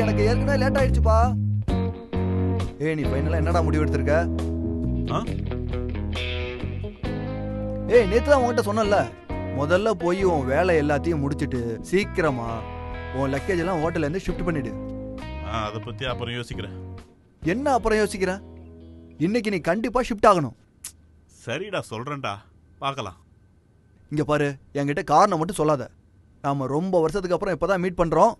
எனக்கு ஏற்கனவே லேட் ஆயிடுச்சுப்பா. நீ ஃபைனலா என்னடா முடிவு எடுத்திருக்க? நேத்து தான் உன்கிட்ட சொன்னல, முதல்ல போய் உன் வேலை எல்லாத்தையும் முடிச்சிட்டு சீக்கிரமா உன் லக்கேஜ் எல்லாம் ஹோட்டல்ல இருந்து ஷிஃப்ட் பண்ணிடு. அத பத்தி அப்புறம் யோசிக்கிறேன். என்ன அப்புறம் யோசிக்கிற? இன்னைக்கு நீ கண்டிப்பா ஷிஃப்ட் ஆகணும். சரிடா, சொல்றேன்டா, பார்க்கலாம். இங்க பாரு, என்கிட்ட காரணம் மட்டும் சொல்லாத. நாம ரொம்ப வருஷத்துக்கு அப்புறம் இப்பதான் மீட் பண்றோம்.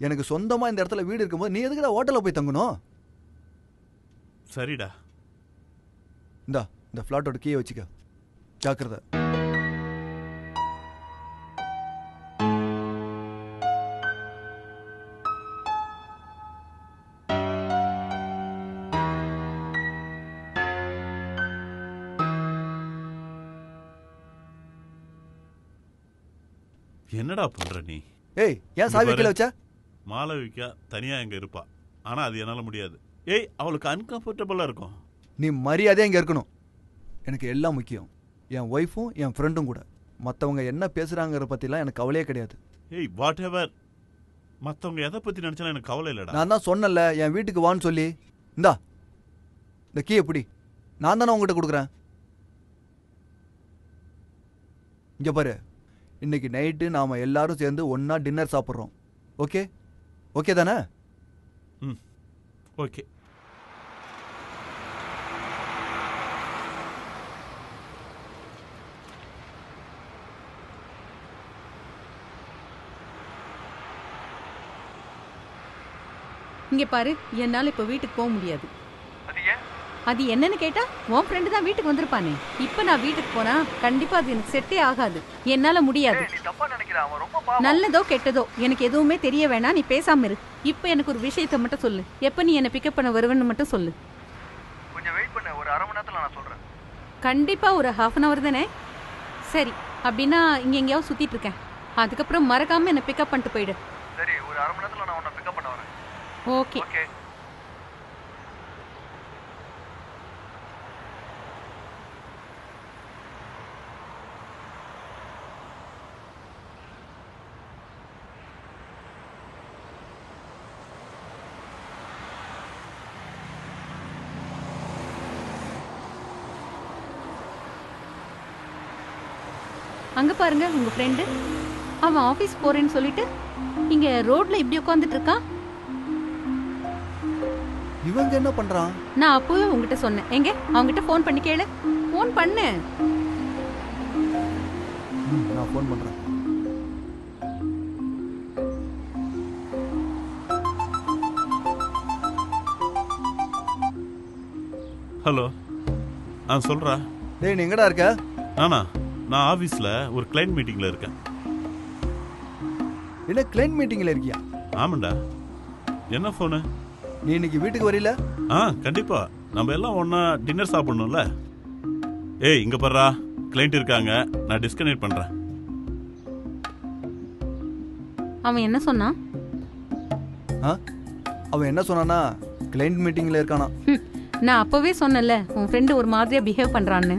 எனக்கு சொந்தமா இந்த இடத்துல வீடு இருக்கும்போது நீ எதுக்குடா ஹோட்டல்ல போய் தங்கணும்? சரிடா. இந்த ஃபிளாட்டோட கீயை வச்சுக்க, ஜாக்கிரதை. என்னடா பண்ற நீ? ஏன் சாவி கீழ வச்ச? மாளவிகா தனியா எங்க இருப்பா, ஆனா அது என்னால முடியாது. அவளுக்கு அன்கம்ஃபர்டபுளா இருக்கும். நீ மரியாதையா இங்க இருக்கணும். எனக்கு எல்லாம் முக்கியம், என் ஒய்ஃபும் என் ஃப்ரெண்டும் கூட. மற்றவங்க என்ன பேசுறாங்கிற பத்திலாம் எனக்கு கவலையே கிடையாது. வாட் எவர், மற்றவங்க எதை பத்தி நினைச்சாலும் எனக்கு கவலை இல்லடா. நான் தான் சொன்னல, என் வீட்டுக்கு வான்னு சொல்லி. இந்த கீ எப்படி? நான் தானே உங்ககிட்ட கொடுக்குறேன். இங்க பாரு, இன்னைக்கு நைட்டு நாம எல்லாரும் சேர்ந்து ஒன்னா டின்னர் சாப்பிட்றோம். ஓகே ஓகே தானே? ஓகே. இங்க பாரு, என்னால இப்ப வீட்டுக்கு போக முடியாது. அது என்னன்னு கேட்டா, உன் ஃப்ரெண்டு தான் வீட்டுக்கு வந்திருப்பானே. இப்ப நான் வீட்டுக்கு போனா கண்டிப்பா அது எனக்கு செட்டே ஆகாது. என்னால முடியாது. நல்லதோ கெட்டதோ எனக்கு எதுவுமே தெரிய வேணாம், நீ பேசாம இரு. இப்ப எனக்கு ஒரு விஷயத்தை மட்டும் சொல்லு. எப்ப நீ என்ன பிக்கப் பண்ண வருவேன்னு மட்டும் சொல்லு. கொஞ்சம் வெயிட் பண்ணு, ஒரு அரை மணி நேரத்துல நான் சொல்றேன். கண்டிப்பா ஒரு ½ அன் அவர் தானே? சரி, அப்படின்னா இங்க எங்கேயாவது சுத்திட்டு இருக்கேன். அதுக்கப்புறம் மறக்காம என்ன பிக்கப் பண்ணிட்டு போயிடு. சரி, ஒரு அரை மணி நேரத்துல நான் உன்னை பிக்கப் பண்ண வரேன். ஓகே. அங்க பாருங்க உங்க ஃப்ரெண்டு. அவன் ஆபீஸ் போறேன்னு சொல்லிட்டு இங்க ரோட்ல இப்படி உட்கார்ந்துட்டு இருக்கான். இவங்க என்ன பண்றான்? நான் அப்பவே உங்ககிட்ட சொன்னேன். எங்க அவங்கிட்ட ஃபோன் பண்ணி கேளு. ஃபோன் பண்ணு. நான் ஃபோன் பண்றேன். ஹலோ. சொல்றா. நீ எங்கடா இருக்க? நான் ஆபீஸ்ல ஒரு கிளைண்ட் மீட்டிங்ல இருக்கேன். என்ன கிளைண்ட் மீட்டிங்ல இருக்கியா? ஆமாண்டா. என்ன ஃபோனு? நீ இன்னைக்கு வீட்டுக்கு வரீல? கண்டிப்பா. நம்ம எல்லாம் ஒண்ணா டின்னர் சாப்பிடணும்ல. ஏய் இங்க பாருடா, கிளைண்ட் இருக்காங்க, நான் டிஸ்கனெக்ட் பண்றேன். அவன் என்ன சொன்னான்? அவன் என்ன சொன்னானா, கிளைண்ட் மீட்டிங்ல இருக்கானா. நான் அப்பவே சொன்னேன்ல உன் ஃப்ரெண்டு ஒரு மாதிரியா பிஹேவ் பண்றான்னு.